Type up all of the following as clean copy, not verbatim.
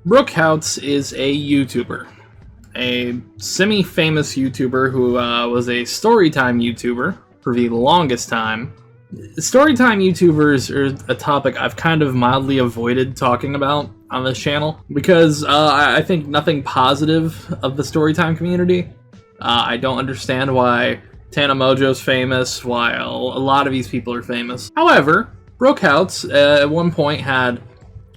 Brooke Houts is a YouTuber, a semi-famous YouTuber who was a storytime YouTuber for the longest time. Storytime YouTubers are a topic I've kind of mildly avoided talking about on this channel because I think nothing positive of the storytime community. I don't understand why Tana Mojo's famous, while a lot of these people are famous. However, Brooke Houts at one point had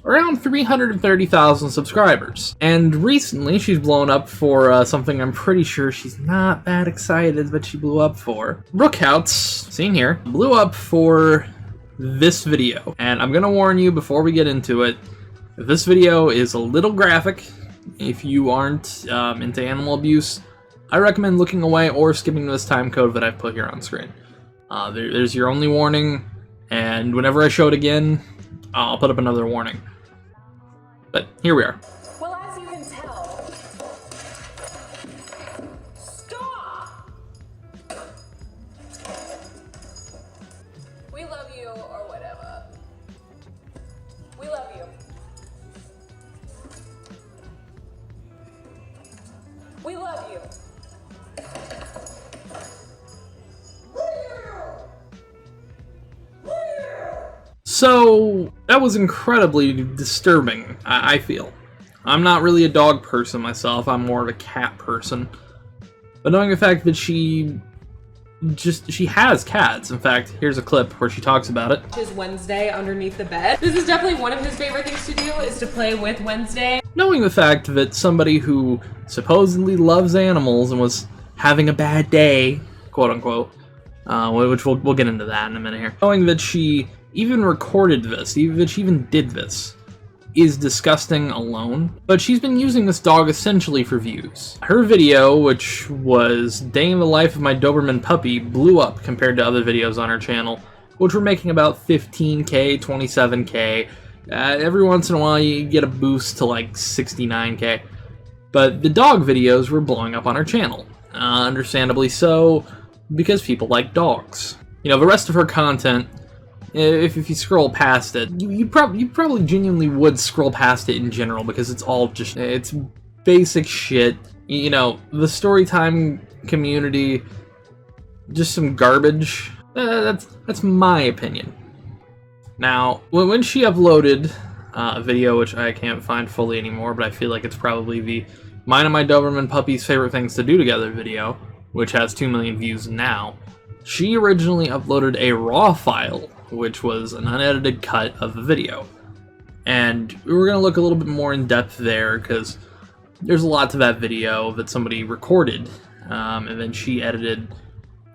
around 330,000 subscribers. And recently, she's blown up for something I'm pretty sure she's not that excited, but she blew up for. Brooke Houts, seen here, blew up for this video. And I'm gonna warn you before we get into it, if this video is a little graphic, if you aren't into animal abuse, I recommend looking away or skipping this time code that I've put here on screen. There's your only warning, and whenever I show it again, I'll put up another warning. But here we are. Well, as you can tell, stop! We love you, or whatever. We love you. We love you. So, that was incredibly disturbing, I feel. I'm not really a dog person myself, I'm more of a cat person. But knowing the fact that she has cats. In fact, here's a clip where she talks about it. His Wednesday underneath the bed. This is definitely one of his favorite things to do, is to play with Wednesday. Knowing the fact that somebody who supposedly loves animals and was having a bad day, quote unquote, which we'll get into that in a minute here. Knowing that she even recorded this, even that she even did this, is disgusting alone. But she's been using this dog essentially for views. Her video, which was Day in the Life of My Doberman Puppy, blew up compared to other videos on her channel, which were making about 15k, 27k. Every once in a while you get a boost to like 69k. But the dog videos were blowing up on her channel. Understandably so, because people like dogs. You know, the rest of her content, if you scroll past it, you probably genuinely would scroll past it in general because it's all just, it's basic shit. You know, the storytime community, just some garbage. That's my opinion. Now, when she uploaded a video, which I can't find fully anymore, but I feel like it's probably the Mine and My Doberman Puppy's Favorite Things to Do Together video, which has 2 million views now, she originally uploaded a RAW file, which was an unedited cut of the video. And we're going to look a little bit more in depth there, because there's a lot to that video that somebody recorded, and then she edited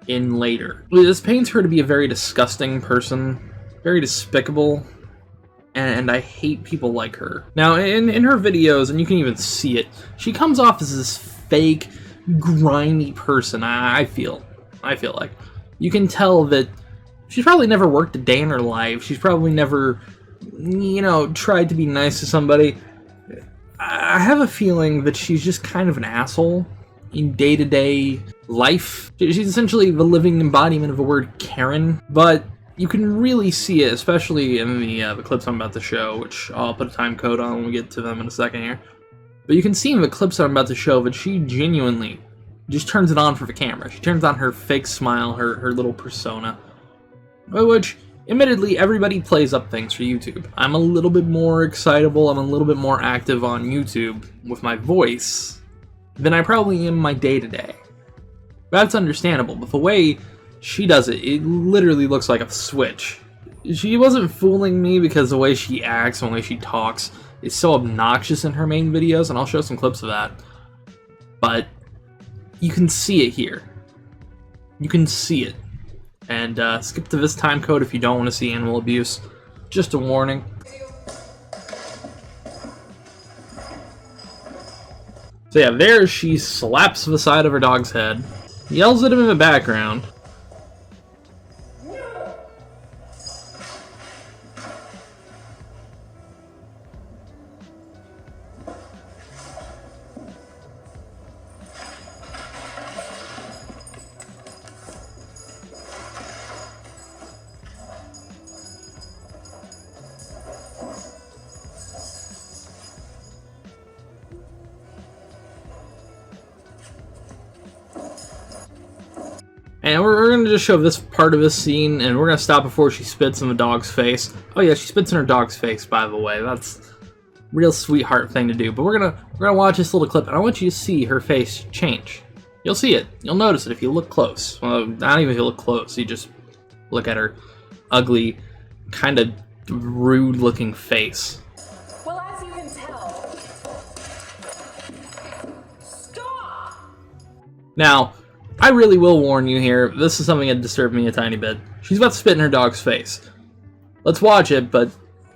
in later. This paints her to be a very disgusting person, very despicable, and I hate people like her. Now, in her videos, and you can even see it, she comes off as this fake, grimy person, I feel like. You can tell that she's probably never worked a day in her life. She's probably never, you know, tried to be nice to somebody. I have a feeling that she's just kind of an asshole in day-to-day life. She's essentially the living embodiment of the word Karen, but you can really see it, especially in the clips I'm about to show, which I'll put a time code on when we get to them in a second here. But you can see in the clips I'm about to show that she genuinely just turns it on for the camera. She turns on her fake smile, her little persona. Which, admittedly, everybody plays up things for YouTube. I'm a little bit more excitable, I'm a little bit more active on YouTube with my voice than I probably am my day-to-day. That's understandable, but the way she does it, it literally looks like a switch. She wasn't fooling me because the way she acts and the way she talks is so obnoxious in her main videos, and I'll show some clips of that. But you can see it here. You can see it. And skip to this time code if you don't want to see animal abuse. Just a warning. So yeah, there she slaps the side of her dog's head, yells at him in the background. And we're going to just show this part of this scene, and we're going to stop before she spits in the dog's face. Oh yeah, she spits in her dog's face, by the way. That's a real sweetheart thing to do. But we're gonna watch this little clip, and I want you to see her face change. You'll see it. You'll notice it if you look close. Well, not even if you look close. You just look at her ugly, kind of rude-looking face. Well, as you can tell... Stop! Now, I really will warn you here. This is something that disturbed me a tiny bit. She's about to spit in her dog's face. Let's watch it, but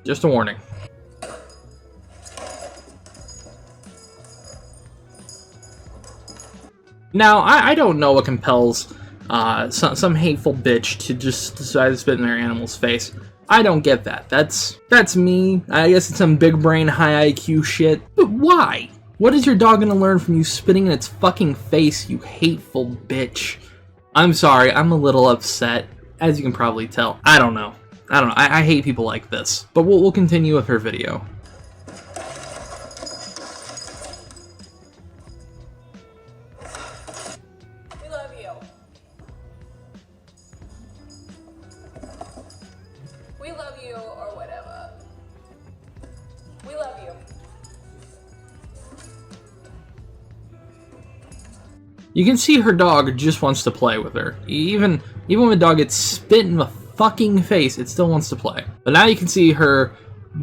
just a warning. Now, I don't know what compels some hateful bitch to just decide to spit in their animal's face. I don't get that. That's me. I guess it's some big brain, high IQ shit. But why? What is your dog gonna learn from you spitting in its fucking face, you hateful bitch? I'm sorry, I'm a little upset, as you can probably tell. I don't know. I hate people like this. But we'll continue with her video. We love you. We love you, or whatever. We love you. You can see her dog just wants to play with her. Even when the dog gets spit in the fucking face, it still wants to play. But now you can see her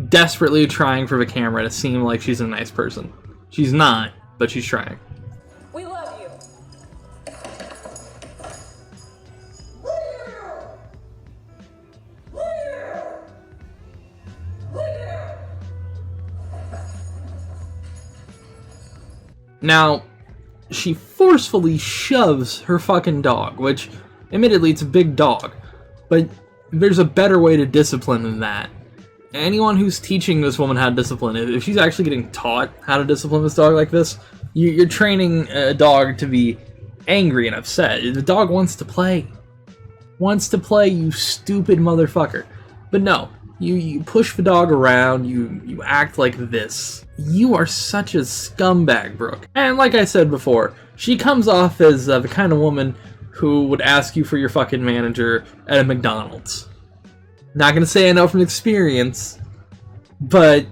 desperately trying for the camera to seem like she's a nice person. She's not, but she's trying. We love you. Now, she forcefully shoves her fucking dog, which, admittedly, it's a big dog, but there's a better way to discipline than that. Anyone who's teaching this woman how to discipline, if she's actually getting taught how to discipline this dog like this, you're training a dog to be angry and upset. The dog wants to play. Wants to play, you stupid motherfucker. But no, you push the dog around, you act like this. You are such a scumbag, Brooke. And like I said before, she comes off as the kind of woman who would ask you for your fucking manager at a McDonald's. Not gonna say I know from experience, but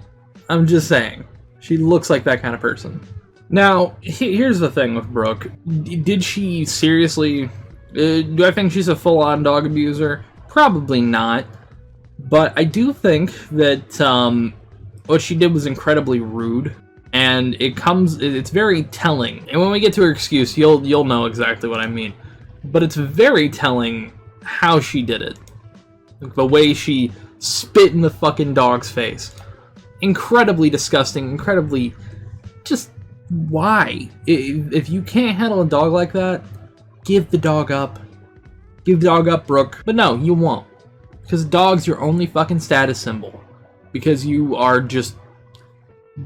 I'm just saying. She looks like that kind of person. Now, here's the thing with Brooke. Did she seriously... do I think she's a full-on dog abuser? Probably not. But I do think that what she did was incredibly rude, and it's very telling. And when we get to her excuse, you'll know exactly what I mean. But it's very telling how she did it. The way she spit in the fucking dog's face. Incredibly disgusting, incredibly... just... why? If you can't handle a dog like that, give the dog up. Give the dog up, Brooke. But no, you won't. Because dog's your only fucking status symbol. Because you are just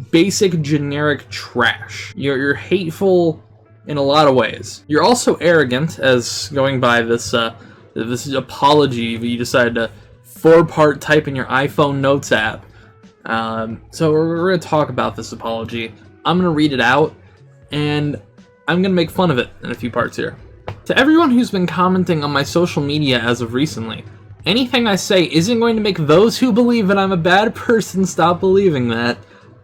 basic generic trash. You're hateful in a lot of ways. You're also arrogant, as going by this apology that you decided to 4-part type in your iPhone notes app. So we're going to talk about this apology. I'm going to read it out, and I'm going to make fun of it in a few parts here. To everyone who's been commenting on my social media as of recently, anything I say isn't going to make those who believe that I'm a bad person stop believing that,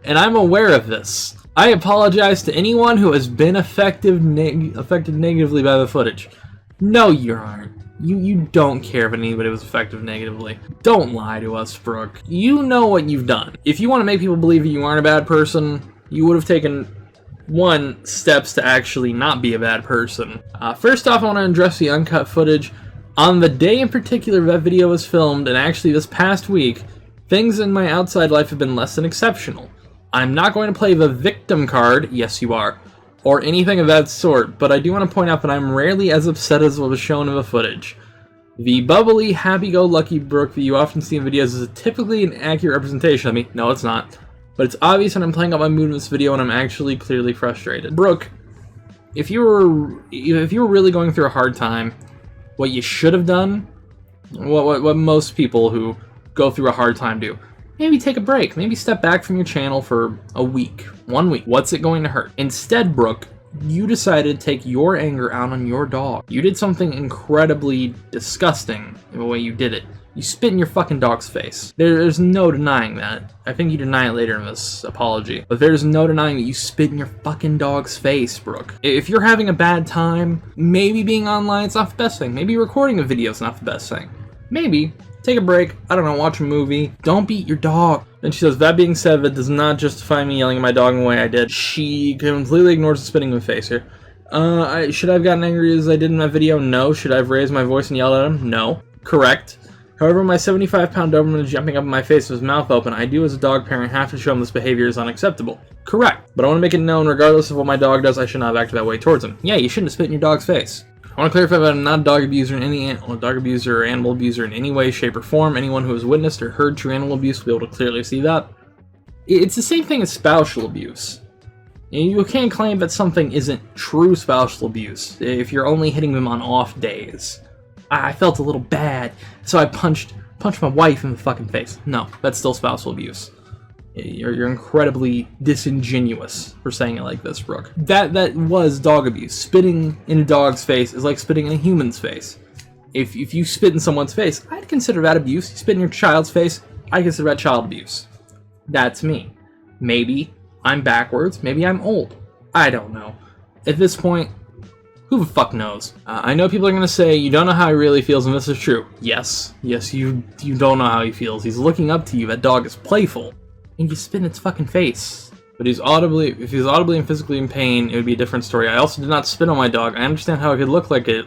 and I'm aware of this. I apologize to anyone who has been affected negatively by the footage. No, you aren't. You don't care if anybody was affected negatively. Don't lie to us, Brooke. You know what you've done. If you want to make people believe that you aren't a bad person, you would have taken steps to actually not be a bad person. First off, I want to address the uncut footage. On the day in particular that video was filmed, and actually this past week, things in my outside life have been less than exceptional. I'm not going to play the victim card, yes you are, or anything of that sort, but I do want to point out that I'm rarely as upset as what was shown in the footage. The bubbly, happy-go-lucky Brooke that you often see in videos is typically an accurate representation of me. No, it's not. But it's obvious that I'm playing up my mood in this video and I'm actually clearly frustrated. Brooke, if you were really going through a hard time, what you should have done, what most people who go through a hard time do, maybe take a break. Maybe step back from your channel for a week. 1 week. What's it going to hurt? Instead, Brooke, You decided to take your anger out on your dog. You did something incredibly disgusting in the way you did it. You spit in your fucking dog's face. There's no denying that. I think you deny it later in this apology. But there's no denying that you spit in your fucking dog's face, Brooke. If you're having a bad time, maybe being online is not the best thing. Maybe recording a video is not the best thing. Maybe take a break, I don't know, watch a movie. Don't beat your dog. And she says, that being said, that does not justify me yelling at my dog in the way I did. She completely ignores the spitting in the face here. Should I have gotten angry as I did in that video? No. Should I have raised my voice and yelled at him? No. Correct. However, my 75-pound Doberman is jumping up in my face with his mouth open. I do, as a dog parent, have to show him this behavior is unacceptable. Correct. But I want to make it known, regardless of what my dog does, I should not have acted that way towards him. Yeah, you shouldn't have spit in your dog's face. I want to clarify that I'm not a dog abuser or animal abuser in any way, shape, or form. Anyone who has witnessed or heard true animal abuse will be able to clearly see that. It's the same thing as spousal abuse. You can't claim that something isn't true spousal abuse if you're only hitting them on off days. I felt a little bad, so I punched my wife in the fucking face. No, that's still spousal abuse. You're incredibly disingenuous for saying it like this, Brooke. That was dog abuse. Spitting in a dog's face is like spitting in a human's face. If you spit in someone's face, I'd consider that abuse. You spit in your child's face, I'd consider that child abuse. That's me. Maybe I'm backwards, maybe I'm old. I don't know. At this point, who the fuck knows? I know people are gonna say, you don't know how he really feels, and this is true. Yes, you don't know how he feels. He's looking up to you, that dog is playful. And you spit in its fucking face. But if he's audibly and physically in pain, it would be a different story. I also did not spit on my dog. I understand how it could look like I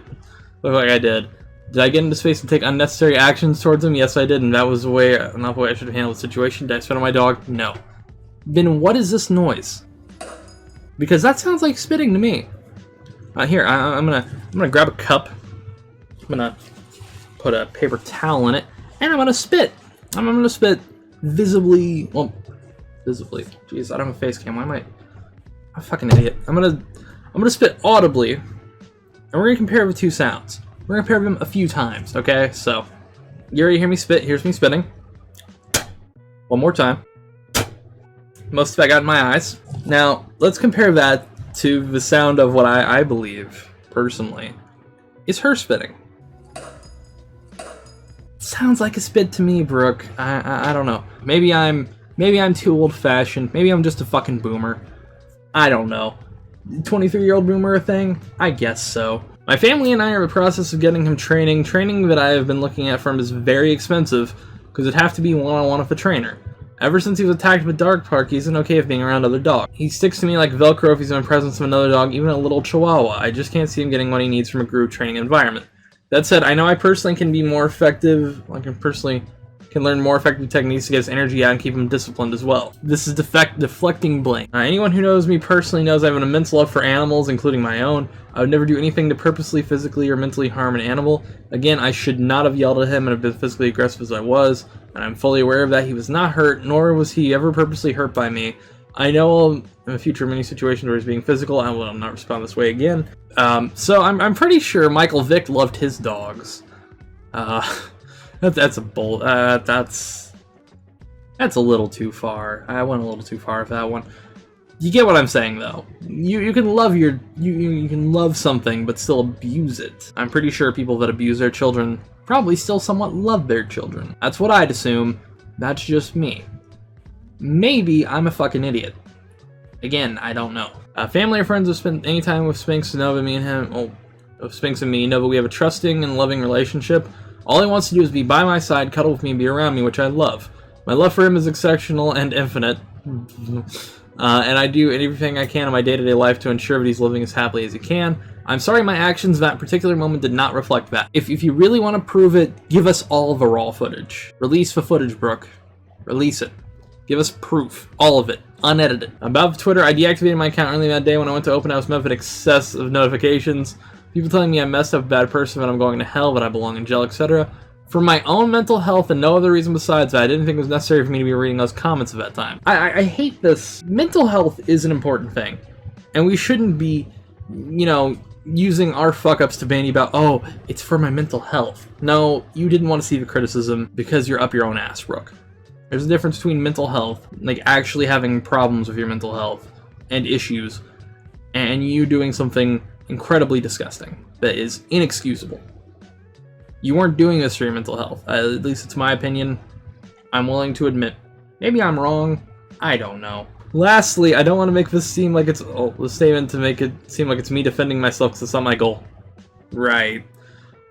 did. Did I get into his face and take unnecessary actions towards him? Yes, I did, and that was not the way I should have handled the situation. Did I spit on my dog? No. Then what is this noise? Because that sounds like spitting to me. Here, I'm gonna grab a cup. I'm gonna put a paper towel in it, and I'm gonna spit. I'm gonna spit visibly. Jeez, I don't have a face cam. Why am I'm a fucking idiot. I'm gonna spit audibly, and we're gonna compare the two sounds. We're gonna compare them a few times, okay? So, you already hear me spit. Here's me spitting. One more time. Most of it I got in my eyes. Now, let's compare that to the sound of what I believe, personally, is her spitting. Sounds like a spit to me, Brooke. I don't know. Maybe I'm too old-fashioned. Maybe I'm just a fucking boomer. I don't know. 23-year-old boomer a thing? I guess so. My family and I are in the process of getting him training. Training that I have been looking at for him is very expensive, because it'd have to be one-on-one with a trainer. Ever since he was attacked at a dog park, he isn't okay with being around other dogs. He sticks to me like Velcro if he's in the presence of another dog, even a little Chihuahua. I just can't see him getting what he needs from a group training environment. That said, I know I personally can be more effective. I can learn more effective techniques to get his energy out and keep him disciplined as well. This is deflecting blame. Anyone who knows me personally knows I have an immense love for animals, including my own. I would never do anything to purposely, physically, or mentally harm an animal. Again, I should not have yelled at him and have been physically aggressive as I was, and I'm fully aware of that. He was not hurt, nor was he ever purposely hurt by me. I know in the future many situations where he's being physical, I will not respond this way again. So I'm pretty sure Michael Vick loved his dogs. That's a bold. That's a little too far. I went a little too far with that one. You get what I'm saying, though. You can love you can love something, but still abuse it. I'm pretty sure people that abuse their children probably still somewhat love their children. That's what I'd assume. That's just me. Maybe I'm a fucking idiot. Again, I don't know. Family or friends have spent any time with Spinks know that me and him, Spinks and me know that we have a trusting and loving relationship. All he wants to do is be by my side, cuddle with me, and be around me, which I love. My love for him is exceptional and infinite. And I do everything I can in my day-to-day life to ensure that he's living as happily as he can. I'm sorry my actions in that particular moment did not reflect that. If you really want to prove it, give us all the raw footage. Release the footage, Brooke. Release it. Give us proof. All of it. Unedited. About Twitter, I deactivated my account early that day when I went to open. I was met with excess of notifications. People telling me I'm messed up, a bad person, that I'm going to hell, that I belong in jail, etc. For my own mental health and no other reason besides that, I didn't think it was necessary for me to be reading those comments at that time. I hate this. Mental health is an important thing. And we shouldn't be, using our fuck-ups to bandy about, oh, it's for my mental health. No, you didn't want to see the criticism because you're up your own ass, Brooke. There's a difference between mental health, like actually having problems with your mental health, and issues, and you doing something incredibly disgusting that is inexcusable. You weren't doing this for your mental health. At least it's my opinion. I'm willing to admit. Maybe I'm wrong. I don't know. Lastly, I don't want to make this seem like it's a statement to make it seem like it's me defending myself because it's not my goal. Right.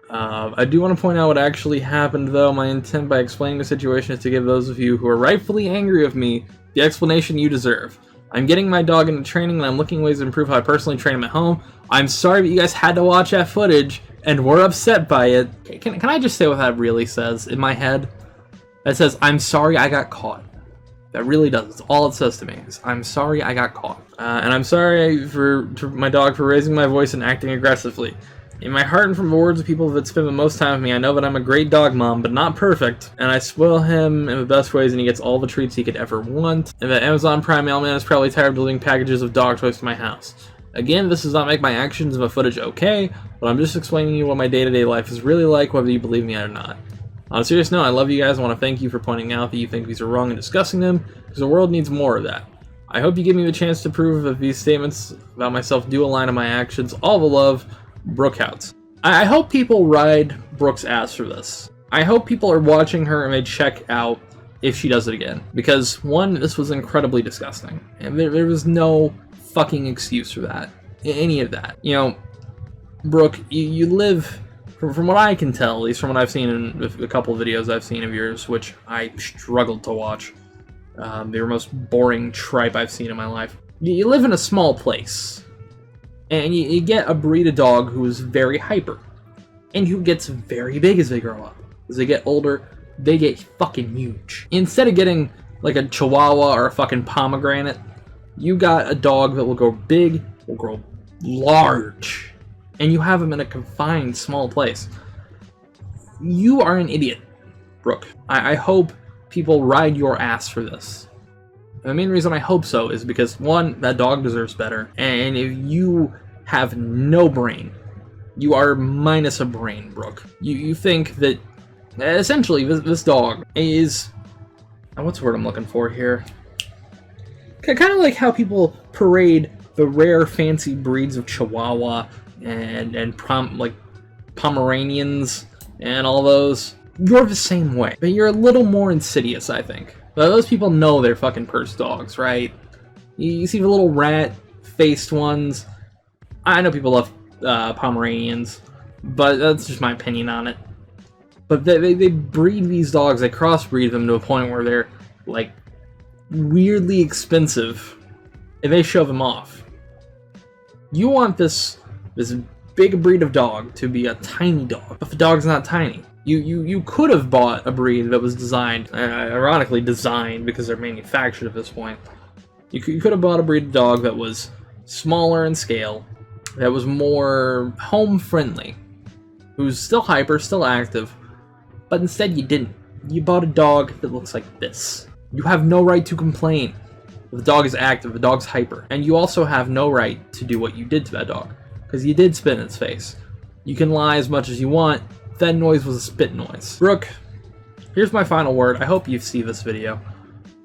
I do want to point out what actually happened, though. My intent by explaining the situation is to give those of you who are rightfully angry with me the explanation you deserve. I'm getting my dog into training, and I'm looking at ways to improve how I personally train him at home. I'm sorry that you guys had to watch that footage and were upset by it. Can I just say what that really says in my head? It says, I'm sorry I got caught. That really does. It's all it says to me. Is, I'm sorry I got caught. And I'm sorry to my dog for raising my voice and acting aggressively. In my heart and from the words of people that spend the most time with me, I know that I'm a great dog mom, but not perfect. And I spoil him in the best ways, and he gets all the treats he could ever want. And the Amazon Prime mailman is probably tired of delivering packages of dog toys to my house. Again, this does not make my actions in the footage okay, but I'm just explaining to you what my day-to-day life is really like, whether you believe me or not. On a serious note, I love you guys. I want to thank you for pointing out that you think these are wrong and discussing them, because the world needs more of that. I hope you give me the chance to prove that these statements about myself do align to my actions. All the love, Brooke Houts. I hope people ride Brooke's ass for this. I hope people are watching her and they check out if she does it again. Because, one, this was incredibly disgusting. And there was no fucking excuse for that. Any of that. You know, Brooke, you live, from what I can tell, at least from what I've seen in a couple of videos I've seen of yours, which I struggled to watch. They were the most boring tripe I've seen in my life. You live in a small place. And you get a breed of dog who is very hyper. And who gets very big as they grow up. As they get older, they get fucking huge. Instead of getting like a Chihuahua or a fucking pomegranate, you got a dog that will grow big, will grow large. And you have them in a confined small place. You are an idiot, Brooke. I hope people ride your ass for this. And the main reason I hope so is because, one, that dog deserves better. And if you have no brain, you are minus a brain, Brooke. You think that, essentially, this dog is... What's the word I'm looking for here? Kind of like how people parade the rare fancy breeds of Chihuahua and Pomeranians and all those. You're the same way. But you're a little more insidious, I think. Those people know they're fucking purse dogs, right? You see the little rat-faced ones. I know people love Pomeranians, but that's just my opinion on it. But they breed these dogs, they crossbreed them to a point where they're, like, weirdly expensive, and they show them off. You want this big breed of dog to be a tiny dog, but the dog's not tiny. You could have bought a breed that was designed, ironically designed because they're manufactured at this point. You could have bought a breed of dog that was smaller in scale, that was more home-friendly, who's still hyper, still active, but instead you didn't. You bought a dog that looks like this. You have no right to complain. The dog is active, the dog's hyper, and you also have no right to do what you did to that dog, because you did spit in its face. You can lie as much as you want. That noise was a spit noise. Brooke, here's my final word. I hope you see this video.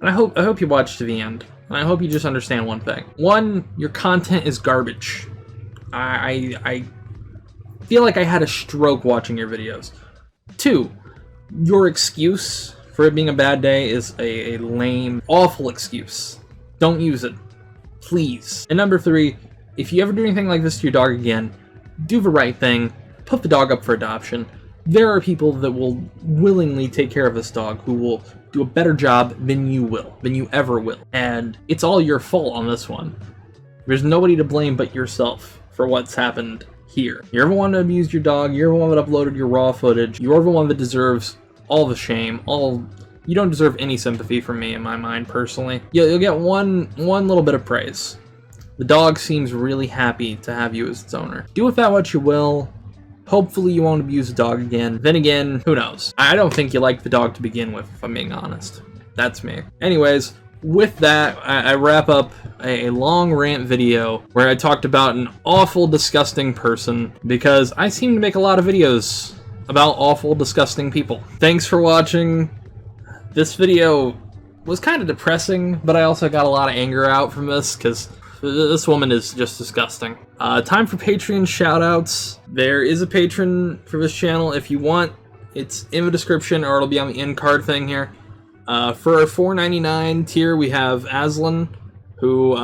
And I hope you watch to the end. And I hope you just understand one thing. One, your content is garbage. I feel like I had a stroke watching your videos. Two, your excuse for it being a bad day is a lame, awful excuse. Don't use it. Please. And number three, if you ever do anything like this to your dog again, do the right thing. Put the dog up for adoption. There are people that will willingly take care of this dog who will do a better job than you ever will. And it's all your fault on this one. There's nobody to blame but yourself for what's happened here. You're the one that abused your dog, you're the one that uploaded your raw footage, you're the one that deserves all the shame, you don't deserve any sympathy from me in my mind, personally. You'll get one little bit of praise. The dog seems really happy to have you as its owner. Do with that what you will. Hopefully you won't abuse the dog again. Then again, who knows? I don't think you liked the dog to begin with, if I'm being honest. That's me. Anyways, with that, I wrap up a long rant video where I talked about an awful, disgusting person, because I seem to make a lot of videos about awful, disgusting people. Thanks for watching. This video was kind of depressing, but I also got a lot of anger out from this, because This woman is just disgusting. Time for Patreon shoutouts. There is a patron for this channel. If you want, it's in the description or it'll be on the end card thing here. For our $4.99 tier, we have Aslan, who,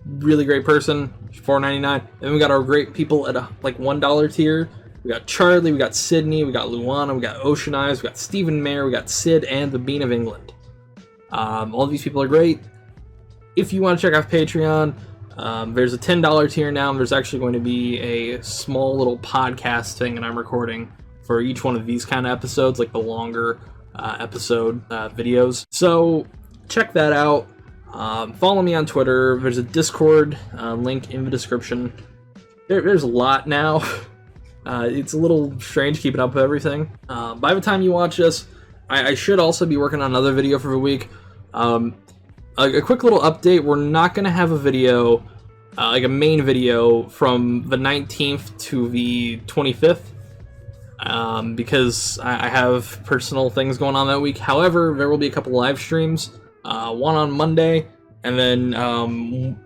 really great person, $4.99. And then we got our great people at a $1 tier. We got Charlie, we got Sydney, we got Luana, we got Ocean Eyes, we got Stephen Mayer, we got Sid, and the Bean of England. All of these people are great. If you want to check out Patreon, there's a $10 tier now, and there's actually going to be a small little podcast thing that I'm recording for each one of these kind of episodes, like the longer episode videos. So check that out. Follow me on Twitter. There's a Discord link in the description. There's a lot now. It's a little strange keeping up with everything. By the time you watch this, I should also be working on another video for the week. A quick little update, we're not going to have a video, like a main video, from the 19th to the 25th, because I have personal things going on that week. However, there will be a couple live streams, one on Monday, and then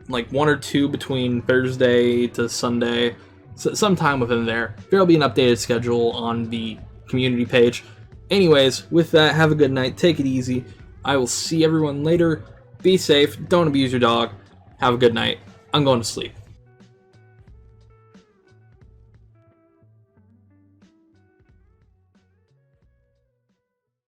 like one or two between Thursday to Sunday, so sometime within there. There will be an updated schedule on the community page. Anyways, with that, have a good night, take it easy. I will see everyone later. Be safe, don't abuse your dog. Have a good night. I'm going to sleep.